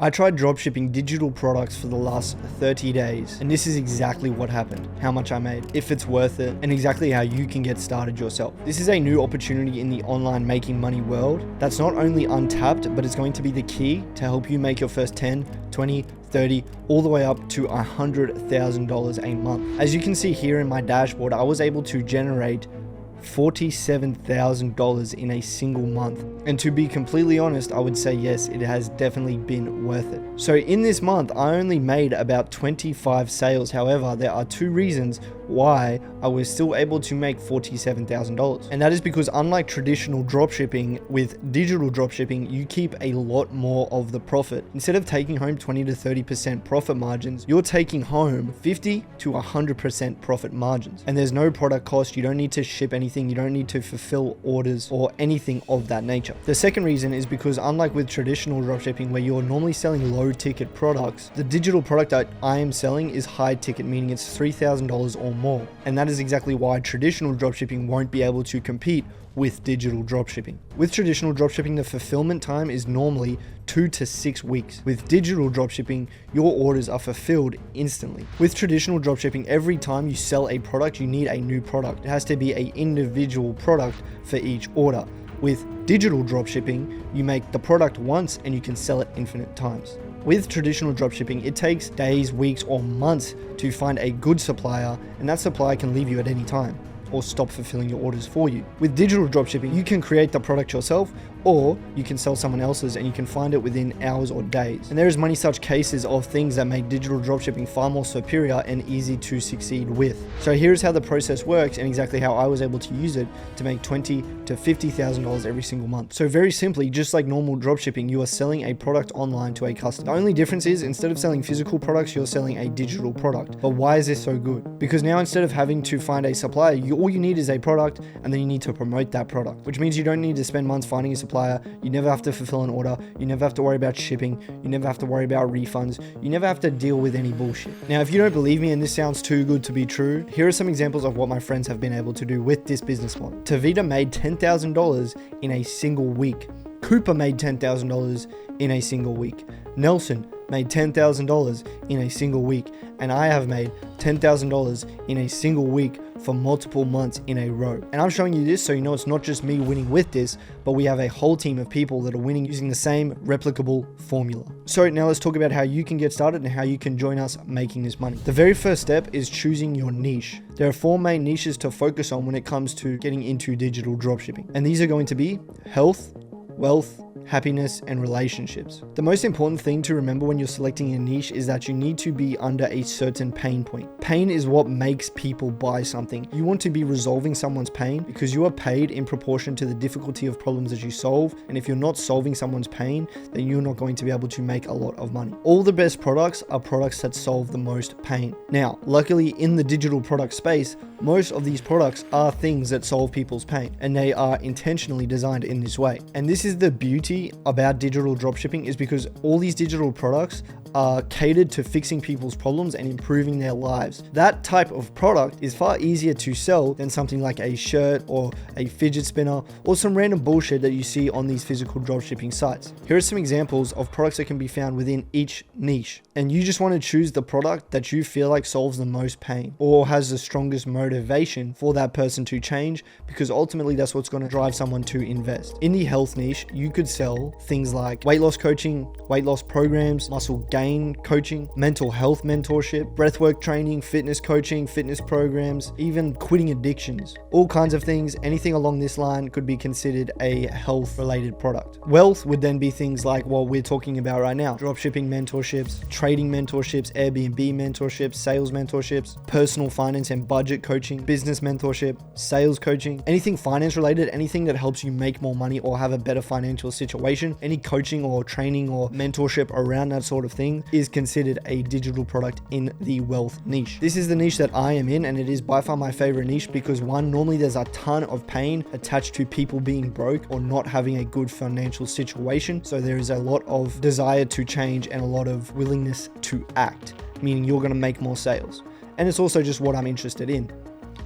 I tried dropshipping digital products for the last 30 days, and this is exactly what happened, how much I made, if it's worth it, and exactly how you can get started yourself. This is a new opportunity in the online making money world that's not only untapped, but it's going to be the key to help you make your first 10, 20, 30, all the way up to $100,000 a month. As you can see here in my dashboard, I was able to generate $47,000 in a single month. And to be completely honest, I would say yes, it has definitely been worth it. So in this month, I only made about 25 sales. However, there are two reasons why I was still able to make $47,000. And that is because unlike traditional dropshipping, with digital dropshipping, you keep a lot more of the profit. Instead of taking home 20 to 30% profit margins, you're taking home 50 to 100% profit margins. And there's no product cost. You don't need to ship anything. You don't need to fulfill orders or anything of that nature. The second reason is because unlike with traditional dropshipping, where you're normally selling low ticket products, the digital product that I am selling is high ticket, meaning it's $3,000 or more. And that is exactly why traditional dropshipping won't be able to compete with digital dropshipping. With traditional dropshipping, the fulfillment time is normally 2 to 6 weeks. With digital dropshipping, your orders are fulfilled instantly. With traditional dropshipping, every time you sell a product, you need a new product. It has to be an individual product for each order. With digital dropshipping, you make the product once and you can sell it infinite times. With traditional dropshipping, it takes days, weeks, or months to find a good supplier, and that supplier can leave you at any time or stop fulfilling your orders for you. With digital dropshipping, you can create the product yourself, or you can sell someone else's and you can find it within hours or days. And there is many such cases of things that make digital dropshipping far more superior and easy to succeed with. So here's how the process works and exactly how I was able to use it to make $20,000 to $50,000 every single month. So very simply, just like normal dropshipping, you are selling a product online to a customer. The only difference is instead of selling physical products, you're selling a digital product. But why is this so good? Because now instead of having to find a supplier, all you need is a product, and then you need to promote that product, which means you don't need to spend months finding a supplier. You never have to fulfill an order. You never have to worry about shipping. You never have to worry about refunds. You never have to deal with any bullshit. Now, if you don't believe me and this sounds too good to be true, here are some examples of what my friends have been able to do with this business model. Tavita made $10,000 in a single week. Cooper made $10,000 in a single week. Nelson made $10,000 in a single week. And I have made $10,000 in a single week for multiple months in a row. And I'm showing you this so you know it's not just me winning with this, but we have a whole team of people that are winning using the same replicable formula. So now let's talk about how you can get started and how you can join us making this money. The very first step is choosing your niche. There are 4 main niches to focus on when it comes to getting into digital dropshipping. And these are going to be health, wealth, happiness, and relationships. The most important thing to remember when you're selecting a niche is that you need to be under a certain pain point. Pain is what makes people buy something. You want to be resolving someone's pain because you are paid in proportion to the difficulty of problems that you solve. And if you're not solving someone's pain, then you're not going to be able to make a lot of money. All the best products are products that solve the most pain. Now, luckily in the digital product space, most of these products are things that solve people's pain, and they are intentionally designed in this way. And this is the beauty about digital dropshipping, is because all these digital products are catered to fixing people's problems and improving their lives. That type of product is far easier to sell than something like a shirt or a fidget spinner or some random bullshit that you see on these physical dropshipping sites. Here are some examples of products that can be found within each niche. And you just want to choose the product that you feel like solves the most pain or has the strongest motivation for that person to change, because ultimately that's what's going to drive someone to invest. In the health niche, you could sell things like weight loss coaching, weight loss programs, muscle gain coaching, mental health mentorship, breathwork training, fitness coaching, fitness programs, even quitting addictions. All kinds of things, anything along this line could be considered a health related product. Wealth would then be things like what we're talking about right now: dropshipping mentorships, trading mentorships, Airbnb mentorships, sales mentorships, personal finance and budget coaching, business mentorship, sales coaching, anything finance related, anything that helps you make more money or have a better financial situation. Any coaching or training or mentorship around that sort of thing is considered a digital product in the wealth niche. This is the niche that I am in, and it is by far my favorite niche because one, normally there's a ton of pain attached to people being broke or not having a good financial situation. So there is a lot of desire to change and a lot of willingness to act, meaning you're going to make more sales. And it's also just what I'm interested in.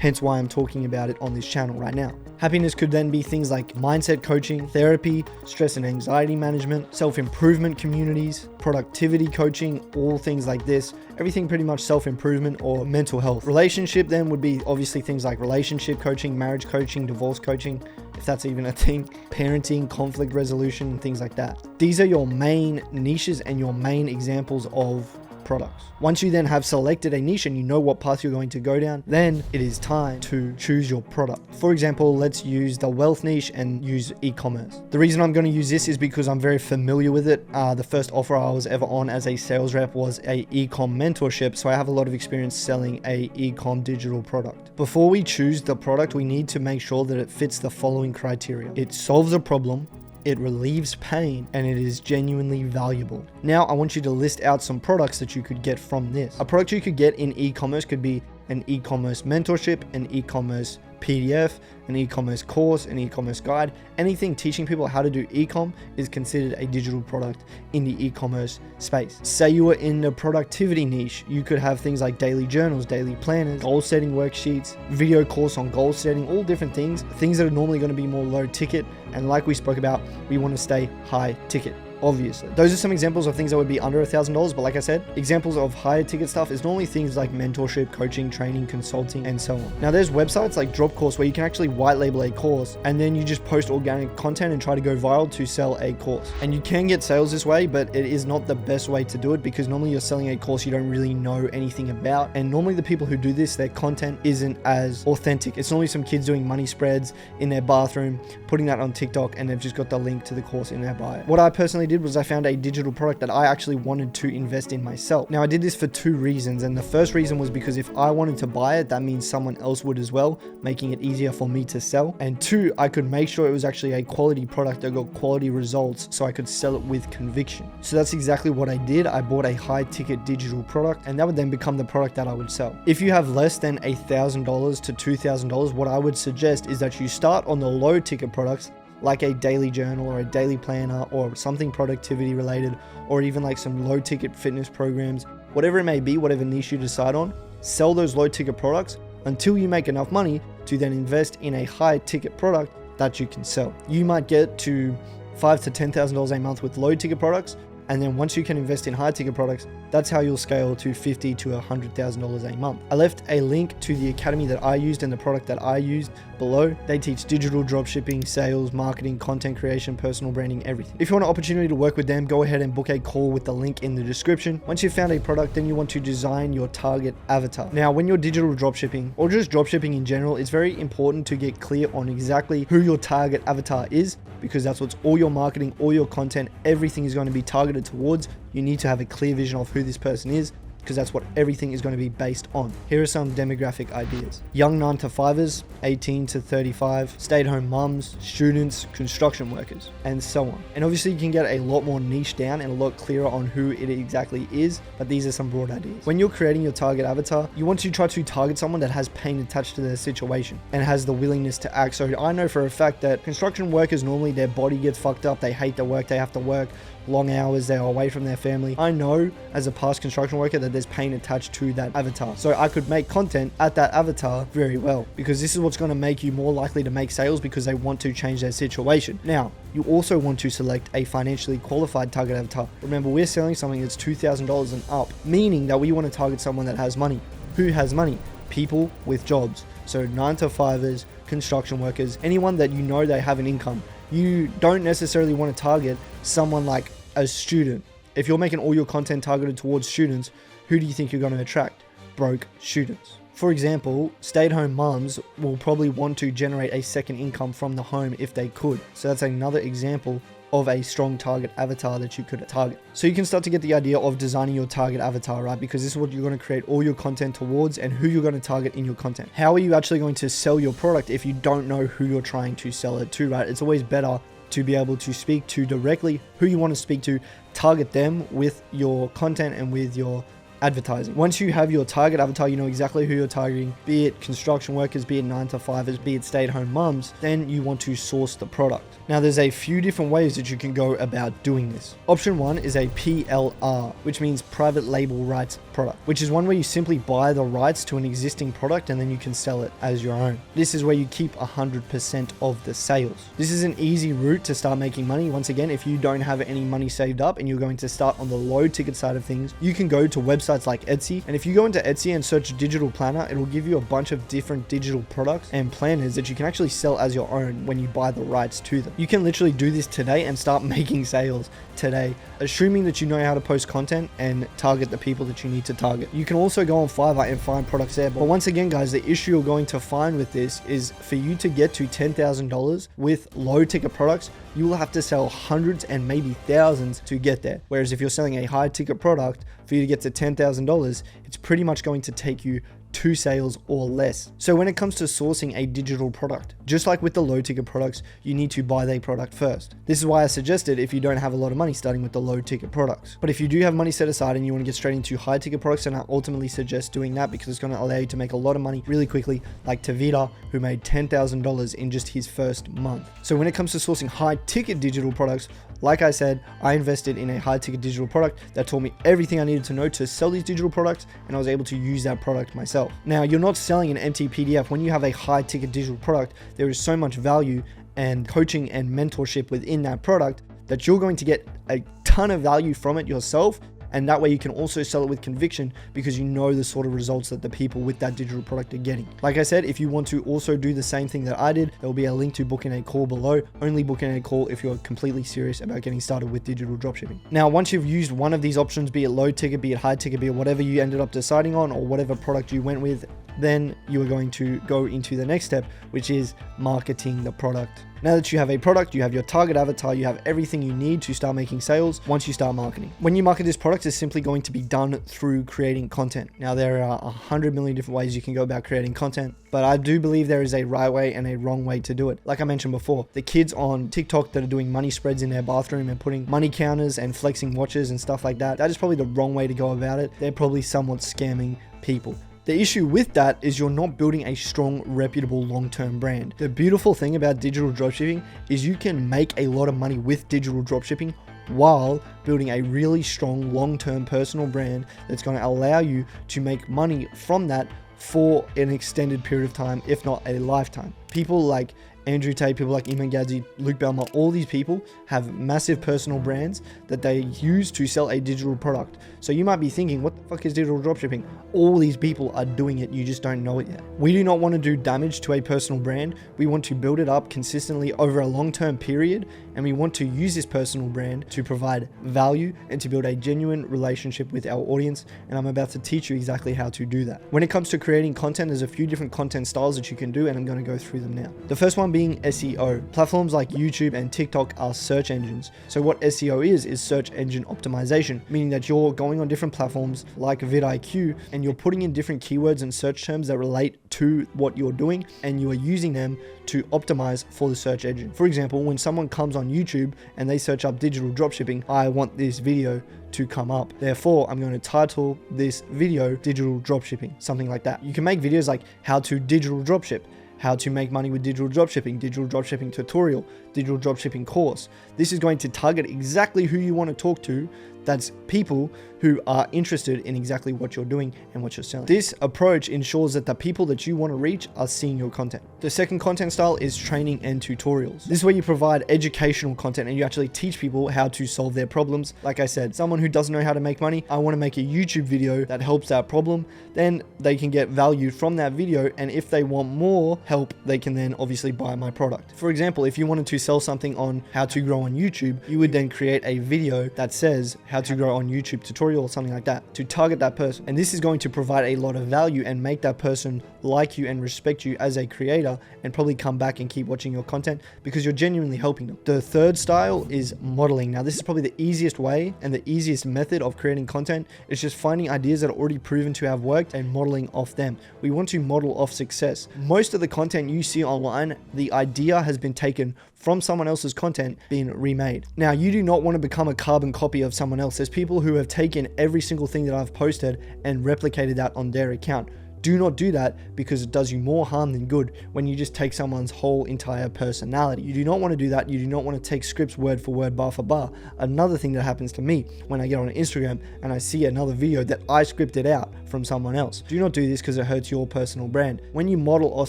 hence why I'm talking about it on this channel right now. Happiness could then be things like mindset coaching, therapy, stress and anxiety management, self-improvement communities, productivity coaching, all things like this. Everything pretty much self-improvement or mental health. Relationship then would be obviously things like relationship coaching, marriage coaching, divorce coaching, if that's even a thing, parenting, conflict resolution, and things like that. These are your main niches and your main examples of products. Once you then have selected a niche and you know what path you're going to go down, then it is time to choose your product. For example, let's use the wealth niche and use e-commerce. The reason I'm going to use this is because I'm very familiar with it. The first offer I was ever on as a sales rep was a e-com mentorship, so I have a lot of experience selling a e-com digital product. Before we choose the product, we need to make sure that it fits the following criteria. It solves a problem, it relieves pain, and it is genuinely valuable. Now, I want you to list out some products that you could get from this. A product you could get in e-commerce could be an e-commerce mentorship, an e-commerce PDF, an e-commerce course, an e-commerce guide. Anything teaching people how to do e-com is considered a digital product in the e-commerce space. Say you were in the productivity niche, you could have things like daily journals, daily planners, goal setting worksheets, video course on goal setting, all different things that are normally going to be more low ticket. And like we spoke about, we want to stay high ticket. Obviously, those are some examples of things that would be under $1,000, but like I said, examples of higher ticket stuff is normally things like mentorship, coaching, training, consulting, and so on. Now, there's websites like Dropcourse where you can actually white label a course and then you just post organic content and try to go viral to sell a course. And you can get sales this way, but it is not the best way to do it because normally you're selling a course you don't really know anything about. And normally the people who do this, their content isn't as authentic. It's normally some kids doing money spreads in their bathroom, putting that on TikTok, and they've just got the link to the course in their bio. What I personally did was I found a digital product that I actually wanted to invest in myself. Now, I did this for two reasons, and the first reason was because if I wanted to buy it, that means someone else would as well, making it easier for me to sell. And two, I could make sure it was actually a quality product that got quality results so I could sell it with conviction. So that's exactly what I did. I bought a high ticket digital product, and that would then become the product that I would sell. If you have less than $1,000 to $2,000, what I would suggest is that you start on the low ticket products like a daily journal or a daily planner or something productivity related, or even like some low ticket fitness programs, whatever it may be, whatever niche you decide on, sell those low ticket products until you make enough money to then invest in a high ticket product that you can sell. You might get to $5,000 to $10,000 a month with low ticket products. And then once you can invest in high ticket products, that's how you'll scale to $50,000 to $100,000 a month. I left a link to the academy that I used and the product that I used below. They teach digital dropshipping, sales, marketing, content creation, personal branding, everything. If you want an opportunity to work with them, go ahead and book a call with the link in the description. Once you've found a product, then you want to design your target avatar. Now, when you're digital dropshipping or just dropshipping in general, it's very important to get clear on exactly who your target avatar is, because that's what's all your marketing, all your content, everything is going to be targeted towards. You need to have a clear vision of who this person is, because that's what everything is going to be based on. Here are some demographic ideas. Young 9-to-5ers, 18 to 35, stay-at-home mums, students, construction workers, and so on. And obviously you can get a lot more niche down and a lot clearer on who it exactly is, but these are some broad ideas. When you're creating your target avatar, you want to try to target someone that has pain attached to their situation and has the willingness to act. So I know for a fact that construction workers, normally their body gets fucked up, they hate the work they have to work, long hours, they're away from their family. I know as a past construction worker that there's pain attached to that avatar. So I could make content at that avatar very well, because this is what's going to make you more likely to make sales, because they want to change their situation. Now, you also want to select a financially qualified target avatar. Remember, we're selling something that's $2,000 and up, meaning that we want to target someone that has money. Who has money? People with jobs. So 9-to-5ers, construction workers, anyone that you know they have an income. You don't necessarily want to target someone like a student. If you're making all your content targeted towards students, who do you think you're going to attract? Broke students. For example, stay-at-home mums will probably want to generate a second income from the home if they could. So that's another example of a strong target avatar that you could target. So you can start to get the idea of designing your target avatar, right? Because this is what you're going to create all your content towards and who you're going to target in your content. How are you actually going to sell your product if you don't know who you're trying to sell it to, right? It's always better to be able to speak to directly who you want to speak to, target them with your content and with your advertising. Once you have your target avatar, you know exactly who you're targeting, be it construction workers, be it 9-to-5ers, be it stay-at-home mums, then you want to source the product. Now there's a few different ways that you can go about doing this. Option 1 is a PLR, which means private label rights product, which is one where you simply buy the rights to an existing product and then you can sell it as your own. This is where you keep 100% of the sales. This is an easy route to start making money. Once again, if you don't have any money saved up and you're going to start on the low ticket side of things, you can go to websites like Etsy. And if you go into Etsy and search digital planner, it will give you a bunch of different digital products and planners that you can actually sell as your own when you buy the rights to them. You can literally do this today and start making sales today, assuming that you know how to post content and target the people that you need to target. You can also go on Fiverr and find products there. But once again, guys, the issue you're going to find with this is for you to get to $10,000 with low ticket products, you will have to sell hundreds and maybe thousands to get there. Whereas if you're selling a high ticket product, for you to get to $10,000, it's pretty much going to take you 2 sales or less. So when it comes to sourcing a digital product, just like with the low ticket products, you need to buy the product first. This is why I suggested if you don't have a lot of money, starting with the low ticket products. But if you do have money set aside and you want to get straight into high ticket products, then I ultimately suggest doing that because it's going to allow you to make a lot of money really quickly, like Tavita, who made $10,000 in just his first month. So when it comes to sourcing high ticket digital products, like I said, I invested in a high ticket digital product that taught me everything I needed to know to sell these digital products, and I was able to use that product myself. Now, you're not selling an empty PDF. When you have a high ticket digital product, there is so much value and coaching and mentorship within that product that you're going to get a ton of value from it yourself. And that way you can also sell it with conviction because you know the sort of results that the people with that digital product are getting. Like I said, if you want to also do the same thing that I did, there will be a link to book in a call below. Only book in a call if you're completely serious about getting started with digital dropshipping. Now, once you've used one of these options, be it low ticket, be it high ticket, be it whatever you ended up deciding on or whatever product you went with, then you are going to go into the next step, which is marketing the product. Now that you have a product, you have your target avatar, you have everything you need to start making sales once you start marketing. When you market this product, it's simply going to be done through creating content. Now, there are 100 million different ways you can go about creating content, but I do believe there is a right way and a wrong way to do it. Like I mentioned before, the kids on TikTok that are doing money spreads in their bathroom and putting money counters and flexing watches and stuff like that, that is probably the wrong way to go about it. They're probably somewhat scamming people. The issue with that is you're not building a strong, reputable, long-term brand. The beautiful thing about digital dropshipping is you can make a lot of money with digital dropshipping while building a really strong, long-term personal brand that's going to allow you to make money from that for an extended period of time, if not a lifetime. People like Andrew Tate, people like Iman Gadzhi, Luke Belmont, all these people have massive personal brands that they use to sell a digital product. So you might be thinking, what the fuck is digital dropshipping? All these people are doing it, you just don't know it yet. We do not want to do damage to a personal brand. We want to build it up consistently over a long-term period, and we want to use this personal brand to provide value and to build a genuine relationship with our audience, and I'm about to teach you exactly how to do that. When it comes to creating content, there's a few different content styles that you can do, and I'm going to go through them now. The first one being SEO. Platforms like YouTube and TikTok are search engines. So what SEO is search engine optimization, meaning that you're going on different platforms like vidIQ and you're putting in different keywords and search terms that relate to what you're doing, and you are using them to optimize for the search engine. For example, when someone comes on YouTube and they search up digital dropshipping, I want this video to come up. Therefore, I'm going to title this video digital dropshipping, something like that. You can make videos like how to digital dropship, how to make money with digital dropshipping tutorial, digital dropshipping course. This is going to target exactly who you want to talk to. That's people who are interested in exactly what you're doing and what you're selling. This approach ensures that the people that you want to reach are seeing your content. The second content style is training and tutorials. This is where you provide educational content and you actually teach people how to solve their problems. Like I said, someone who doesn't know how to make money, I want to make a YouTube video that helps that problem. Then they can get value from that video, and if they want more help, they can then obviously buy my product. For example, if you wanted to sell something on how to grow on YouTube, you would then create a video that says how to grow on YouTube tutorial or something like that to target that person. And this is going to provide a lot of value and make that person like you and respect you as a creator future and probably come back and keep watching your content because you're genuinely helping them. The third style is modeling. Now, this is probably the easiest way and the easiest method of creating content. It's just finding ideas that are already proven to have worked and modeling off them. We want to model off success. Most of the content you see online, the idea has been taken from someone else's content being remade. Now, you do not want to become a carbon copy of someone else. There's people who have taken every single thing that I've posted and replicated that on their account. Do not do that because it does you more harm than good when you just take someone's whole entire personality. You do not want to do that. You do not want to take scripts word for word, bar for bar. Another thing that happens to me when I get on Instagram and I see another video that I scripted out from someone else. Do not do this because it hurts your personal brand. When you model off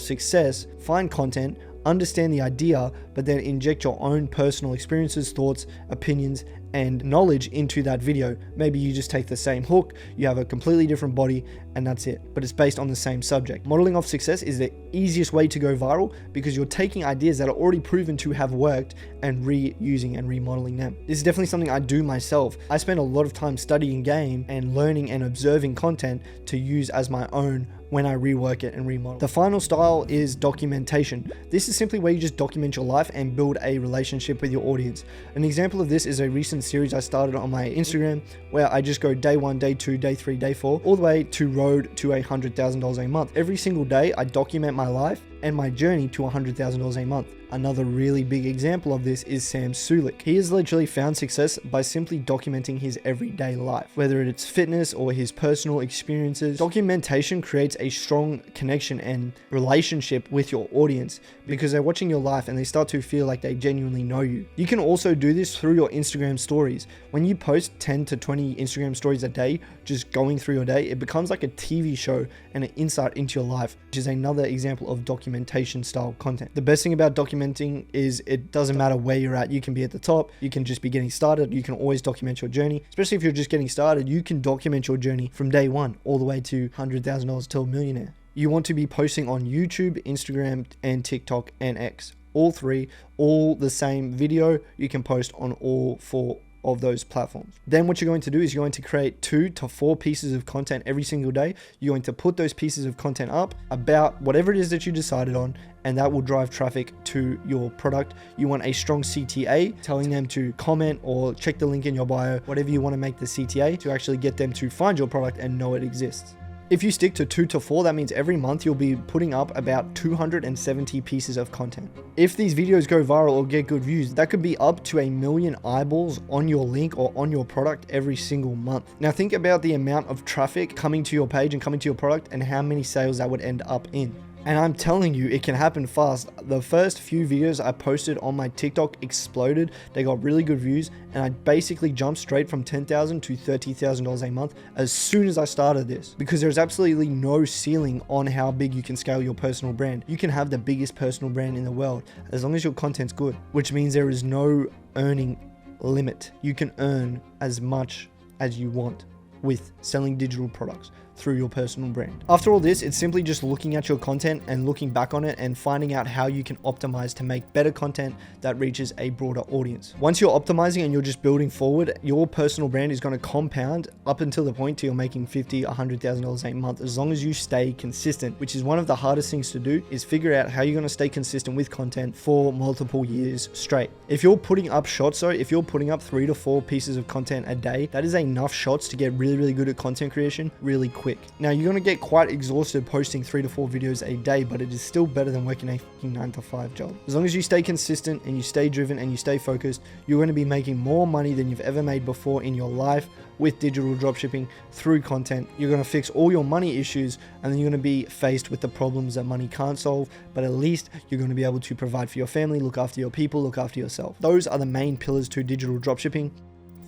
success, find content, understand the idea, but then inject your own personal experiences, thoughts, opinions, and knowledge into that video. Maybe you just take the same hook, you have a completely different body, and that's it. But it's based on the same subject. Modeling off success is the easiest way to go viral because you're taking ideas that are already proven to have worked and reusing and remodeling them. This is definitely something I do myself. I spend a lot of time studying game and learning and observing content to use as my own when I rework it and remodel. The final style is documentation. This is simply where you just document your life and build a relationship with your audience. An example of this is a recent series I started on my Instagram where I just go day 1, day 2, day 3, day 4, all the way to road to $100,000 a month. Every single day I document my life and my journey to $100,000 a month. Another really big example of this is Sam Sulik. He has literally found success by simply documenting his everyday life, whether it's fitness or his personal experiences. Documentation creates a strong connection and relationship with your audience because they're watching your life and they start to feel like they genuinely know you. You can also do this through your Instagram stories. When you post 10 to 20 Instagram stories a day, just going through your day, it becomes like a TV show and an insight into your life, which is another example of documentation style content. The best thing about documenting is it doesn't matter where you're at. You can be at the top, you can just be getting started, you can always document your journey. Especially if you're just getting started, you can document your journey from day one all the way to $100,000 to a millionaire. You want to be posting on YouTube, Instagram, and TikTok and X. All three, all the same video. You can post on all 4 of those platforms. Then what you're going to do is you're going to create 2 to 4 pieces of content every single day. You're going to put those pieces of content up about whatever it is that you decided on, and that will drive traffic to your product. You want a strong CTA, telling them to comment or check the link in your bio, whatever you want to make the CTA to actually get them to find your product and know it exists. If you stick to 2 to 4, that means every month you'll be putting up about 270 pieces of content. If these videos go viral or get good views, that could be up to 1 million eyeballs on your link or on your product every single month. Now think about the amount of traffic coming to your page and coming to your product and how many sales that would end up in. And I'm telling you, it can happen fast. The first few videos I posted on my TikTok exploded. They got really good views, and I basically jumped straight from $10,000 to $30,000 a month as soon as I started this, because there's absolutely no ceiling on how big you can scale your personal brand. You can have the biggest personal brand in the world as long as your content's good, which means there is no earning limit. You can earn as much as you want with selling digital products through your personal brand. After all this, it's simply just looking at your content and looking back on it and finding out how you can optimize to make better content that reaches a broader audience. Once you're optimizing and you're just building forward, your personal brand is going to compound up until the point till you're making $50,000, $100,000 a month, as long as you stay consistent, which is one of the hardest things to do, is figure out how you're going to stay consistent with content for multiple years straight. If you're putting up shots, if you're putting up 3 to 4 pieces of content a day, that is enough shots to get really, really good at content creation really quick. Now, you're going to get quite exhausted posting 3 to 4 videos a day, but it is still better than working a 9 to 5 job. As long as you stay consistent and you stay driven and you stay focused, you're going to be making more money than you've ever made before in your life with digital dropshipping through content. You're going to fix all your money issues, and then you're going to be faced with the problems that money can't solve, but at least you're going to be able to provide for your family, look after your people, look after yourself. Those are the main pillars to digital dropshipping.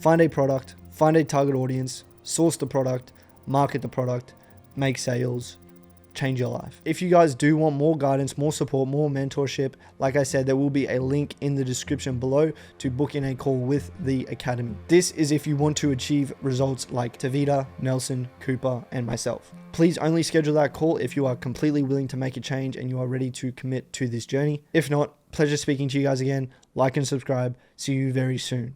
Find a product, find a target audience, source the product, market the product, make sales, change your life. If you guys do want more guidance, more support, more mentorship, like I said, there will be a link in the description below to book in a call with the Academy. This is if you want to achieve results like Tavita, Nelson, Cooper, and myself. Please only schedule that call if you are completely willing to make a change and you are ready to commit to this journey. If not, pleasure speaking to you guys again. Like and subscribe. See you very soon.